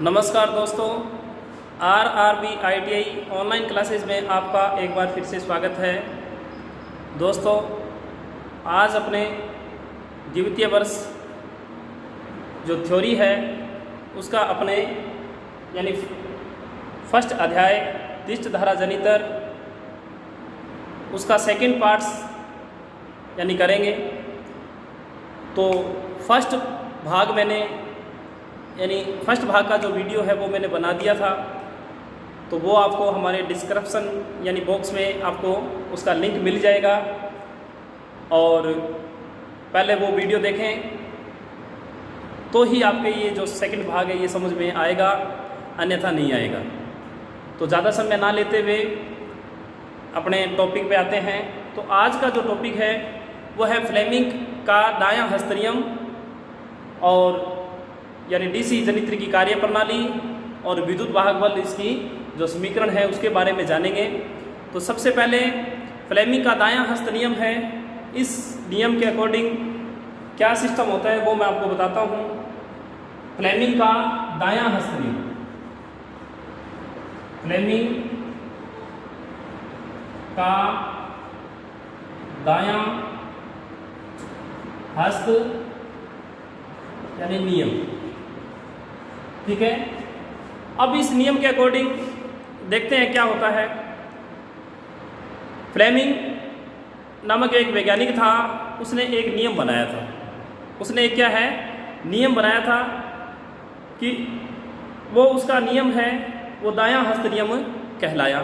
नमस्कार दोस्तों, RRB ITI online classes में आपका एक बार फिर से स्वागत है। दोस्तों, आज अपने द्वितीय वर्ष जो थ्योरी है उसका अपने यानी फर्स्ट अध्याय दिष्ट धारा जनितर उसका सेकंड पार्ट्स यानी करेंगे। तो फर्स्ट भाग का जो वीडियो है वो मैंने बना दिया था, तो वो आपको हमारे डिस्क्रिप्शन यानी बॉक्स में आपको उसका लिंक मिल जाएगा और पहले वो वीडियो देखें तो ही आपके ये जो सेकंड भाग है ये समझ में आएगा, अन्यथा नहीं आएगा। तो ज़्यादा समय ना लेते हुए अपने टॉपिक पे आते हैं। तो आज का जो टॉपिक है वो है फ्लेमिंग का दायां हस्त नियम और यानी डीसी जनित्र की कार्य प्रणाली और विद्युत वाहक बल, इसकी जो समीकरण है उसके बारे में जानेंगे। तो सबसे पहले फ्लेमिंग का दायां हस्त नियम है। इस नियम के अकॉर्डिंग क्या सिस्टम होता है वो मैं आपको बताता हूँ। फ्लेमिंग का दायां हस्त नियम, फ्लेमिंग का दायां हस्त यानी नियम, ठीक है। अब इस नियम के अकॉर्डिंग देखते हैं क्या होता है। फ्लेमिंग नामक एक वैज्ञानिक था, उसने एक नियम बनाया था। उसने एक क्या है नियम बनाया था कि वो उसका नियम है वो दायां हस्त नियम कहलाया।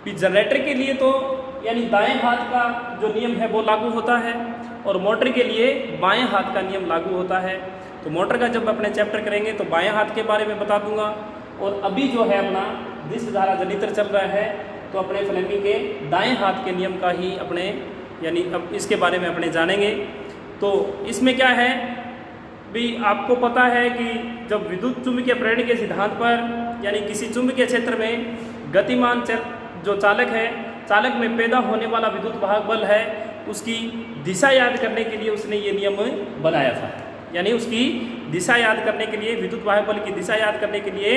कि जनरेटर के लिए तो यानी दाएं हाथ का जो नियम है वो लागू होता है और मोटर के लिए बाएं हाथ का नियम लागू होता है। तो मोटर का जब अपने चैप्टर करेंगे तो बाएं हाथ के बारे में बता दूंगा, और अभी जो है अपना दिष्ट धारा जनित्र चल रहा है तो अपने फ्लेमिंग के दाएं हाथ के नियम का ही अपने यानी अब इसके बारे में अपने जानेंगे। तो इसमें क्या है भी आपको पता है कि जब विद्युत चुंबकीय प्रेरण के सिद्धांत पर यानी किसी चुंबकीय क्षेत्र में गतिमान जो चालक है, चालक में पैदा होने वाला विद्युत वाहक बल है, उसकी दिशा याद करने के लिए उसने ये नियम बनाया था। यानी उसकी दिशा याद करने के लिए, विद्युत वाहक बल की दिशा याद करने के लिए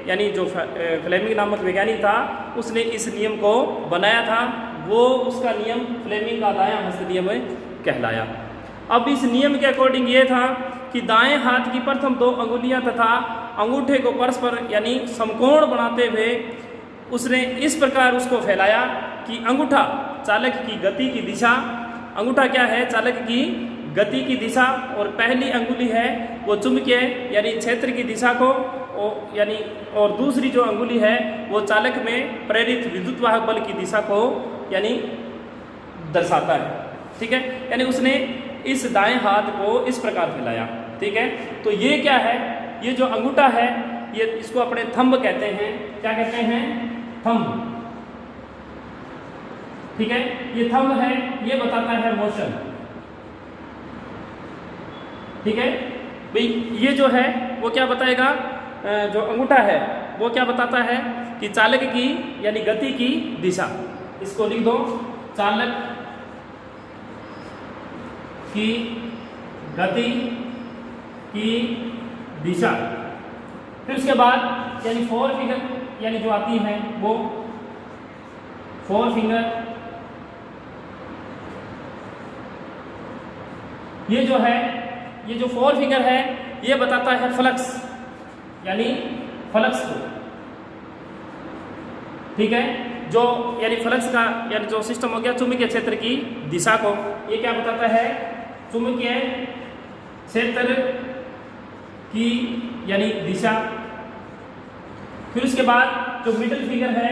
यानी जो फ्लेमिंग नामक वैज्ञानिक था उसने इस नियम को बनाया था। वो उसका नियम फ्लेमिंग का दायां हस्त नियम कहलाया। अब इस नियम के अकॉर्डिंग ये था कि दाएं हाथ की प्रथम दो अंगुलियां तथा अंगूठे को परस्पर यानी समकोण बनाते हुए उसने इस प्रकार उसको फैलाया कि अंगूठा चालक की गति की दिशा, अंगूठा क्या है चालक की गति की दिशा, और पहली अंगुली है वो चुंबकीय यानी क्षेत्र की दिशा को यानी और दूसरी जो अंगुली है वो चालक में प्रेरित विद्युत वाहक बल की दिशा को यानी दर्शाता है, ठीक है। यानी उसने इस दाएं हाथ को इस प्रकार फैलाया, ठीक है। तो ये क्या है, ये जो अंगूठा है ये इसको अपने थंब कहते हैं। क्या कहते हैं? थंब, ठीक है। ये थंब है, ये बताता है मोशन, ठीक है भाई। ये जो है वो क्या बताएगा, जो अंगूठा है वो क्या बताता है कि चालक की यानी गति की दिशा। इसको लिख दो, चालक की गति की दिशा। फिर उसके बाद यानी फोर फिंगर यानी जो आती है वो फोर फिंगर, ये जो है ये जो फोर फिंगर है ये बताता है फ्लक्स यानी फ्लक्स को, ठीक है। जो यानी फ्लक्स का यानी जो सिस्टम हो गया चुंबकीय क्षेत्र की दिशा को, ये क्या बताता है चुंबकीय क्षेत्र की यानी दिशा। फिर उसके बाद जो मिडिल फिंगर है,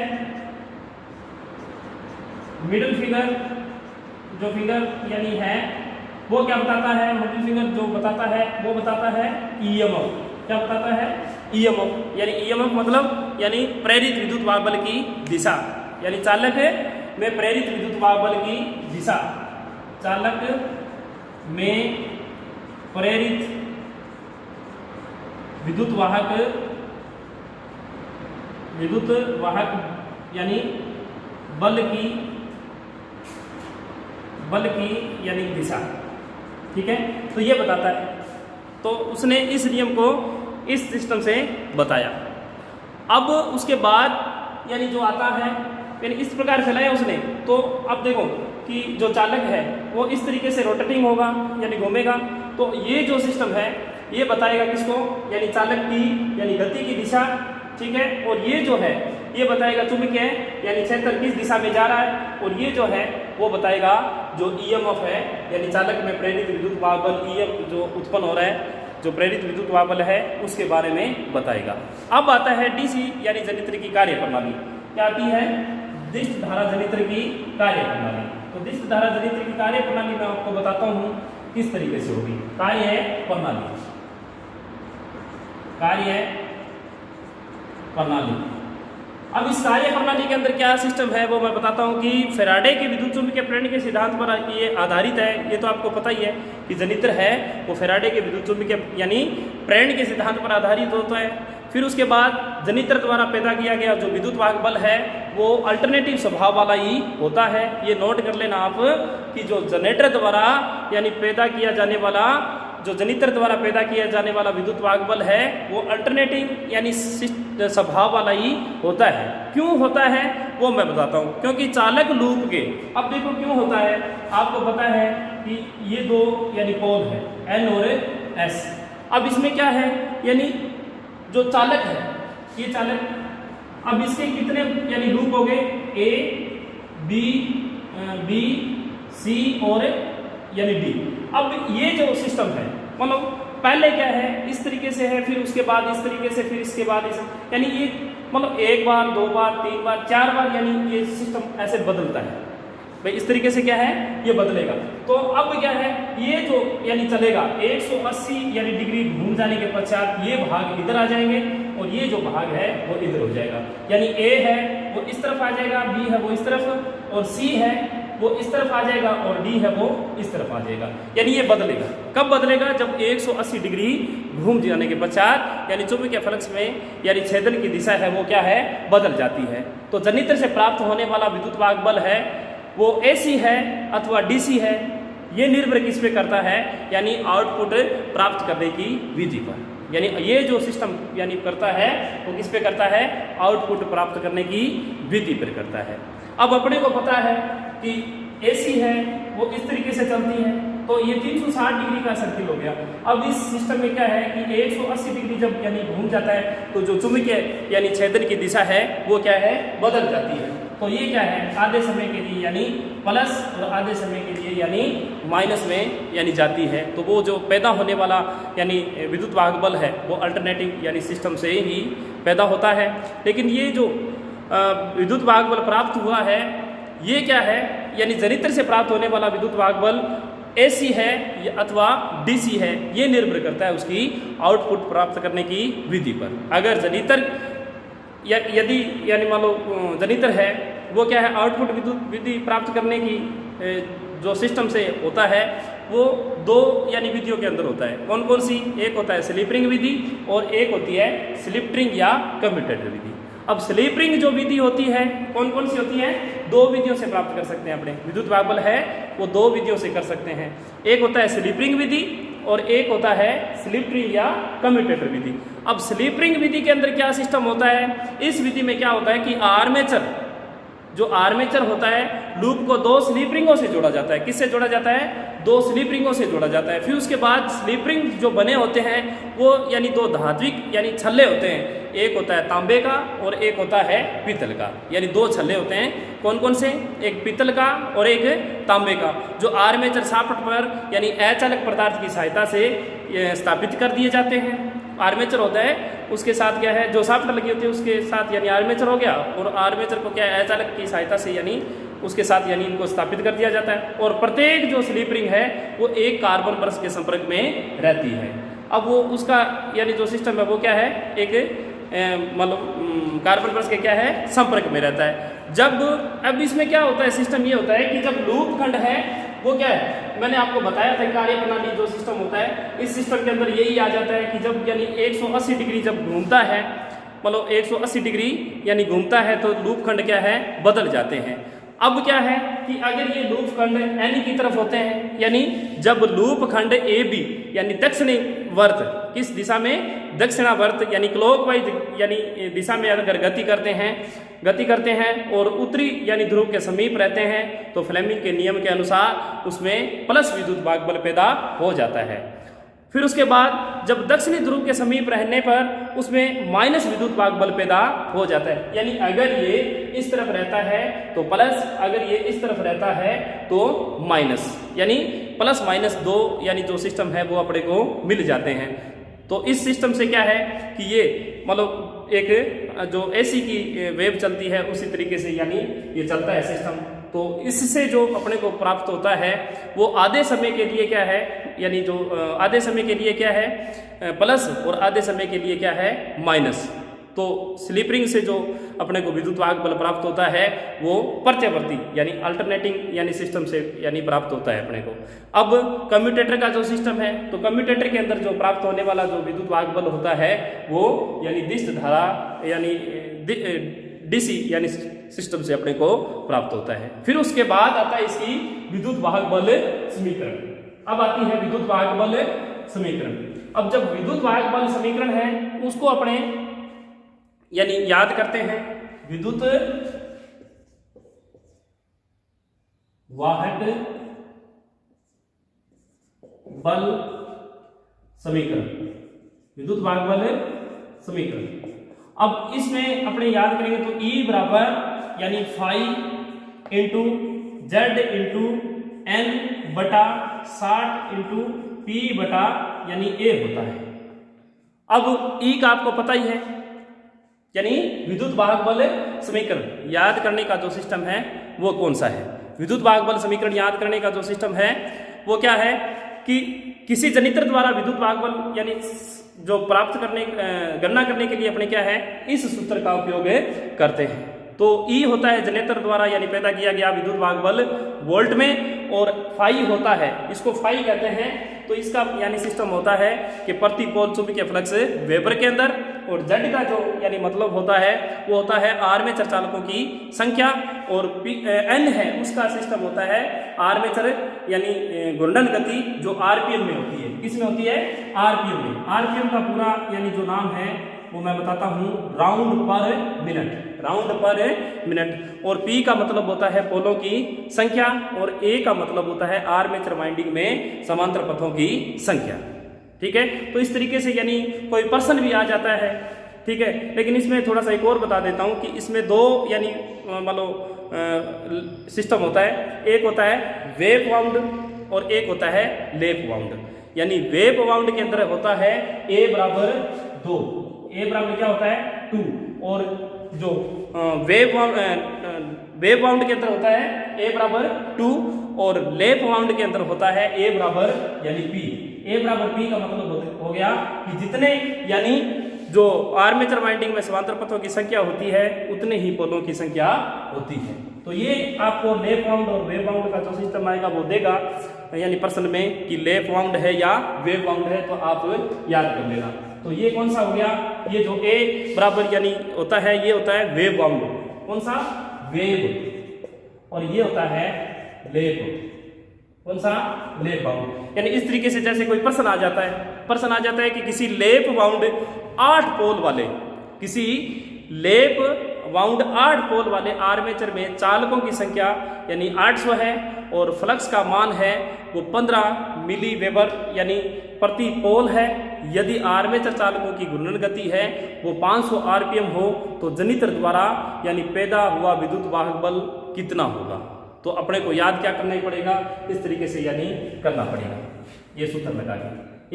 मिडिल फिंगर जो फिंगर यानी है वो क्या बताता है, मिडिल फिंगर जो बताता है वो बताता है ईएमएफ। क्या बताता है? ईएमएफ। यानी ईएमएफ मतलब यानी प्रेरित विद्युत वाहक बल की दिशा, यानी चालक में प्रेरित विद्युत वाहक बल की दिशा, चालक में प्रेरित विद्युत वाहक यानी बल की यानी दिशा, ठीक है। तो ये बताता है। तो उसने इस नियम को इस सिस्टम से बताया। अब उसके बाद यानी जो आता है यानी इस प्रकार चलाया उसने, तो अब देखो कि जो चालक है वो इस तरीके से रोटेटिंग होगा यानी घूमेगा, तो ये जो सिस्टम है ये बताएगा किसको, यानी चालक की यानी गति की दिशा, ठीक है। और ये जो है ये बताएगा चुंबकीय यानी क्षेत्र किस दिशा में जा रहा है, और ये जो है वो बताएगा जो ईएमएफ है यानी चालक में प्रेरित विद्युत वाह बल ईएमएफ जो उत्पन्न हो रहा है, जो प्रेरित विद्युत वाह बल है उसके बारे में बताएगा। अब आता है डीसी यानी जनित्र की कार्य प्रणाली। क्या आती है? दिष्ट धारा जनित्र की कार्य प्रणाली। तो दिष्ट धारा जनित्र की कार्य प्रणाली मैं आपको बताता हूँ किस तरीके से होगी। कार्य प्रणाली, कार्य प्रणाली। अब इस कार्य प्रणाली के अंदर क्या सिस्टम है वो मैं बताता हूँ कि फैराडे के विद्युत चुंबकीय प्रेरण के सिद्धांत पर ये आधारित है। ये तो आपको पता ही है कि जनित्र है वो फैराडे के विद्युत चुंबकीय यानी प्रेरण के सिद्धांत पर आधारित होता है। फिर उसके बाद जनित्र द्वारा पैदा किया गया जो विद्युत वाहक बल है वो अल्टरनेटिव स्वभाव वाला ही होता है। ये नोट कर लेना आप कि जो जनरेटर द्वारा यानी पैदा किया जाने वाला जो जनित्र द्वारा पैदा किया जाने वाला विद्युत वाहक बल है वो अल्टरनेटिव यानी स्वभाव वाला ही होता है। क्यों होता है वो मैं बताता हूँ, क्योंकि चालक लूप के, अब देखो क्यों होता है, आपको पता है कि ये दो यानी पोल है N और S। अब इसमें क्या है यानी जो चालक है ये चालक, अब इसके कितने यानी लूप हो गए A B C और यानी D। अब ये जो सिस्टम है मतलब पहले क्या है इस तरीके से है, फिर उसके बाद इस तरीके से, फिर इसके बाद इस, यानी ये मतलब एक बार, दो बार, तीन बार, चार बार यानी ये सिस्टम ऐसे बदलता है। भाई इस तरीके से क्या है ये बदलेगा। तो अब क्या है ये जो यानी चलेगा 180 यानी डिग्री घूम जाने के पश्चात ये भाग इधर आ जाएंगे और ये जो भाग है वो इधर हो जाएगा। यानी A है वो इस तरफ आ जाएगा, B है वो इस तरफ, और C है वो इस तरफ आ जाएगा, और D है वो इस तरफ आ जाएगा। यानी ये बदलेगा। कब बदलेगा? जब 180 डिग्री घूम जाने के पश्चात यानी चुंबकीय फ्लक्स में यानी छेदन की दिशा है वो क्या है बदल जाती है। तो जनित्र से प्राप्त होने वाला विद्युत वाहक बल है वो AC है अथवा DC है, ये निर्भर किस पे करता है यानी आउटपुट प्राप्त करने की विधि पर। यानी ये जो सिस्टम यानी करता है वो किस पे करता है, आउटपुट प्राप्त करने की विधि पर करता है। अब अपने को पता है कि AC है वो इस तरीके से चलती है, तो ये 360 डिग्री का सर्किल हो गया। अब इस सिस्टम में क्या है कि 180 डिग्री जब यानी घूम जाता है तो जो चुंबकीय यानी छेदन की दिशा है वो क्या है बदल जाती है। तो ये क्या है आधे समय के लिए यानी प्लस और आधे समय के लिए यानी माइनस में यानी जाती है। तो वो जो पैदा होने वाला यानी विद्युत वाहक बल है वो अल्टरनेटिव यानी सिस्टम से ही पैदा होता है। लेकिन ये जो विद्युत वाहक बल प्राप्त हुआ है ये क्या है यानी जनित्र से प्राप्त होने वाला विद्युत वाहक बल AC है अथवा DC है, ये निर्भर करता है उसकी आउटपुट प्राप्त करने की विधि पर। अगर जनित्र यदि यानी मान लो जनित्र है वो क्या है आउटपुट विद्युत विधि प्राप्त करने की जो सिस्टम से होता है वो दो यानी विधियों के अंदर होता है। कौन कौन सी? एक होता है स्लिप रिंग विधि और एक होती है स्लिप रिंग या कम्यूटेटर विधि। अब स्लिप रिंग जो विधि होती है कौन कौन सी होती है? दो विधियों से प्राप्त कर सकते हैं अपने विद्युत वाहक बल है वो दो विधियों से कर सकते हैं। एक होता है स्लिप रिंग विधि और एक होता है स्लिप रिंग या कम्यूटेटर विधि। अब स्लिप रिंग विधि के अंदर क्या सिस्टम होता है, इस विधि में क्या होता है कि आर्मेचर जो आर्मेचर होता है लूप को दो स्लिप रिंगों से जोड़ा जाता है। किससे जोड़ा जाता है? दो स्लिप रिंगों से जोड़ा जाता है। फिर उसके बाद स्लिप रिंग जो बने होते हैं वो यानी दो धात्विक यानी छल्ले होते हैं, एक होता है तांबे का और एक होता है पीतल का। यानी दो छल्ले होते हैं। कौन कौन से? एक पीतल का और एक तांबे का, जो आर्मेचर शाफ्ट पर यानी अचालक पदार्थ की सहायता से स्थापित कर दिए जाते हैं। आर्मेचर होता है उसके साथ क्या है जो शाफ्ट लगी होती है उसके साथ यानी आर्मेचर हो गया, और आर्मेचर को क्या है अचालक की सहायता से यानी उसके साथ यानी इनको स्थापित कर दिया जाता है। और प्रत्येक जो स्लिप रिंग है वो एक कार्बन परत के संपर्क में रहती है। अब वो उसका यानी जो सिस्टम है वो क्या है एक मतलब कार्बन परत के क्या है संपर्क में रहता है। जब अब इसमें क्या होता है सिस्टम ये होता है कि जब लूप खंड है वो क्या है मैंने आपको बताया था कार्य प्रणाली जो सिस्टम होता है इस सिस्टम के अंदर यही आ जाता है कि जब यानी 180 डिग्री जब घूमता है मतलब 180 डिग्री यानी घूमता है तो लूप खंड क्या है बदल जाते हैं। अब क्या है कि अगर ये लूप खंड एन की तरफ होते हैं, यानी जब लूप खंड ए बी यानी दक्षिणी वर्त किस दिशा में, दक्षिणावर्त यानी क्लॉकवाइज यानी दिशा में अगर गति करते हैं और उत्तरी यानी ध्रुव के समीप रहते हैं तो फ्लेमिंग के नियम के अनुसार उसमें प्लस विद्युत भागबल पैदा हो जाता है। फिर उसके बाद जब दक्षिणी ध्रुव के समीप रहने पर उसमें माइनस विद्युत भागबल पैदा हो जाता है, यानी अगर ये इस तरफ रहता है तो प्लस, अगर ये इस तरफ रहता है तो माइनस, यानी प्लस माइनस 2 यानी जो सिस्टम है वो अपने को मिल जाते हैं। तो इस सिस्टम से क्या है कि ये मतलब एक जो एसी की वेव चलती है उसी तरीके से यानी ये चलता है सिस्टम। तो इससे जो अपने को प्राप्त होता है वो आधे समय के लिए क्या है, यानी जो आधे समय के लिए क्या है प्लस और आधे समय के लिए क्या है माइनस। तो स्लीपरिंग से जो अपने को विद्युत भागबल प्राप्त होता है वो प्रत्यावर्ती यानी अल्टरनेटिंग यानी सिस्टम से यानी प्राप्त होता है अपने को। अब कम्यूटेटर का जो सिस्टम है तो कम्यूटेटर के अंदर जो प्राप्त होने वाला जो विद्युत भागबल होता है वो यानी दिष्ट धारा यानी डीसी यानी सिस्टम से अपने को प्राप्त होता है। फिर उसके बाद आता है इसकी विद्युत भागबल समीकरण। अब आती है विद्युत भागबल समीकरण। अब जब विद्युत भागबल समीकरण है उसको अपने यानी याद करते हैं, विद्युत वाहक बल समीकरण, विद्युत भागबल समीकरण। अब इसमें अपने याद करेंगे तो E बराबर यानी phi into Z into N बटा 60 इंटू पी बटा यानी ए होता है। अब E का आपको पता ही है, यानी विद्युत भागबल समीकरण याद करने का जो सिस्टम है वो कौन सा है। विद्युत भागबल समीकरण याद करने का जो सिस्टम है वो क्या है कि किसी जनित्र द्वारा विद्युत भागबल यानी जो प्राप्त करने गणना करने के लिए अपने क्या है इस सूत्र का उपयोग करते हैं। तो E होता है जनित्र द्वारा यानी पैदा किया गया विद्युत भागबल वोल्ट में, और फाई होता है, इसको फाई कहते हैं। तो इसका यानी सिस्टम होता है कि प्रति पोल चुंबकीय फ्लक्स वेबर के अंदर, और जेड का जो यानी मतलब होता है वो होता है आर्मेचर चालकों की संख्या, और एन है उसका सिस्टम होता है आर्मेचर यानी घूर्णन गति जो आरपीएम में होती है। किस में होती है? आरपीएम में। आरपीएम का पूरा यानी जो नाम है वो मैं बताता हूँ, राउंड पर मिनट, राउंड पर मिनट। और P का मतलब होता है पोलों की संख्या, और A का मतलब होता है आर्मेचर वाइंडिंग में समांतर पथों की संख्या। ठीक है, तो इस तरीके से यानी कोई पर्सन भी आ जाता है। ठीक है, लेकिन इसमें थोड़ा सा एक और बता देता हूँ कि इसमें दो यानी मान लो सिस्टम होता है, एक होता है वेव वाउंड और एक होता है लेप वाउंड। यानी वेव वाउंड के अंदर होता है A बराबर 2, A बराबर क्या होता है 2, और जो वेव वाउंड के अंदर होता है A बराबर 2, और लेप वाउंड के अंदर होता है A बराबर यानी P। A बराबर P का मतलब हो गया कि जितने यानी जो आर्मेचर वाइंडिंग में समांतर पथों की संख्या होती है उतने ही पोलों की संख्या होती है। तो ये आपको लेप वाउंड और वेव वाउंड का जो सिस्टम आएगा वो देगा यानी प्रश्न में कि लेप वाउंड है या वेव वाउंड है, तो आप याद कर लेना। तो ये कौन सा हो गया, ये जो A बराबर यानी होता है ये होता है वेव वाउंड, कौन सा वेव, और ये होता है लेप, कौन सा लेप वाउंड। यानी इस तरीके से जैसे कोई प्रश्न आ जाता है, कि किसी लेप वाउंड 8 पोल वाले, किसी लेप वाउंड 8 पोल वाले आर्मेचर में चालकों की संख्या यानी 800 है, और फ्लक्स का मान है वो 15 मिली वेबर यानी प्रति पोल है। यदि आर्मेचर चालकों की घूर्णन गति है वो 500 आरपीएम हो तो जनित्र द्वारा यानी पैदा हुआ विद्युत वाहक बल कितना होगा। तो अपने को याद क्या करना ही पड़ेगा, इस तरीके से यानी करना पड़ेगा। ये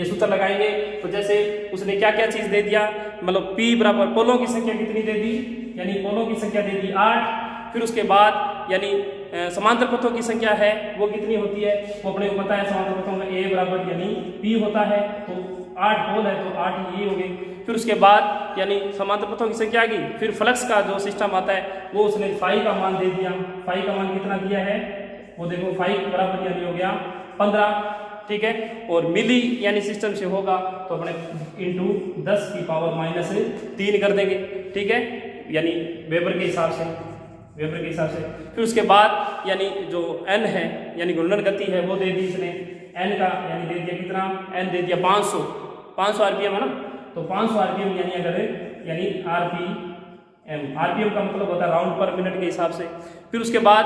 सूत्र लगाएंगे तो जैसे उसने क्या क्या चीज दे दिया, मतलब P बराबर पोलों की संख्या कितनी दे दी, यानी पोलों की संख्या दे दी 8। फिर उसके बाद यानी समांतर पथों की संख्या है वो कितनी होती है, वो अपने को पता है समांतर पथों में A बराबर यानी P होता है, तो 8 पोल है तो 8 ये हो गए। फिर उसके बाद यानी समांतर पथों की संख्या आ गई। फिर फ्लक्स का जो सिस्टम आता है वो उसने फाई का मान दे दिया। फाई का मान कितना दिया है वो देखो, फाई बराबर यानी हो गया 15। ठीक है, और मिली यानी सिस्टम से होगा तो अपने इंटू 10 की पावर -3 कर देंगे। ठीक है, यानी वेबर के हिसाब से, वेबर के हिसाब से। फिर उसके बाद यानी जो एन है यानी घूर्णन गति है वो दे दी इसने, एन का यानी दे दिया कितना, एन दे दिया 500 आरपीएम है ना, तो 500 आरपीएम यानी अगर यानी आरपीएम का मतलब होता है राउंड पर मिनट के हिसाब से। फिर उसके बाद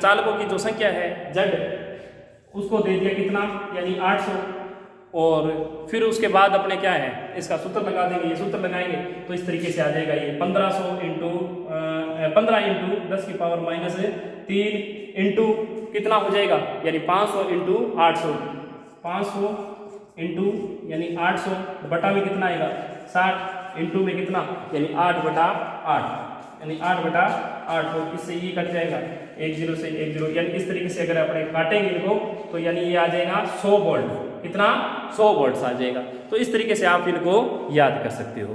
चालकों की जो संख्या है जेड उसको दे दिया कितना यानी 800, और फिर उसके बाद अपने क्या है इसका सूत्र लगा देंगे, ये सूत्र लगाएंगे तो इस तरीके से आ जाएगा ये 1500 इंटू 15 इंटू 10⁻³ इंटू कितना हो जाएगा यानी 500 इंटू 800, 500 इंटू यानी 800 बटा में कितना आएगा 60 इंटू में कितना यानी 8/8 यानी 8/8, तो इससे ये कट जाएगा 10 से 10 यानी इस तरीके से अगर अपने काटेंगे इनको तो यानी ये आ जाएगा 100 वोल्ट, कितना 100 वोल्ट आ जाएगा। तो इस तरीके से आप इनको याद कर सकते हो।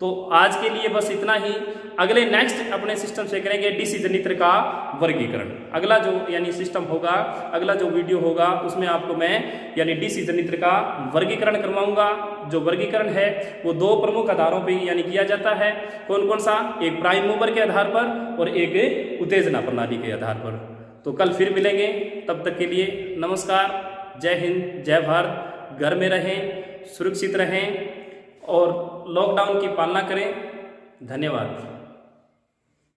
तो आज के लिए बस इतना ही। अगले नेक्स्ट अपने सिस्टम से करेंगे डीसी जनित्र का वर्गीकरण। अगला जो यानी सिस्टम होगा, अगला जो वीडियो होगा उसमें आपको मैं यानी डीसी जनित्र का वर्गीकरण करवाऊंगा। जो वर्गीकरण है वो दो प्रमुख आधारों पे यानी किया जाता है। कौन कौन सा, एक प्राइम मूवर के आधार पर और एक उत्तेजना प्रणाली के आधार पर। तो कल फिर मिलेंगे, तब तक के लिए नमस्कार, जय हिंद, जय भारत। घर में रहें, सुरक्षित रहें और लॉकडाउन की पालना करें। धन्यवाद।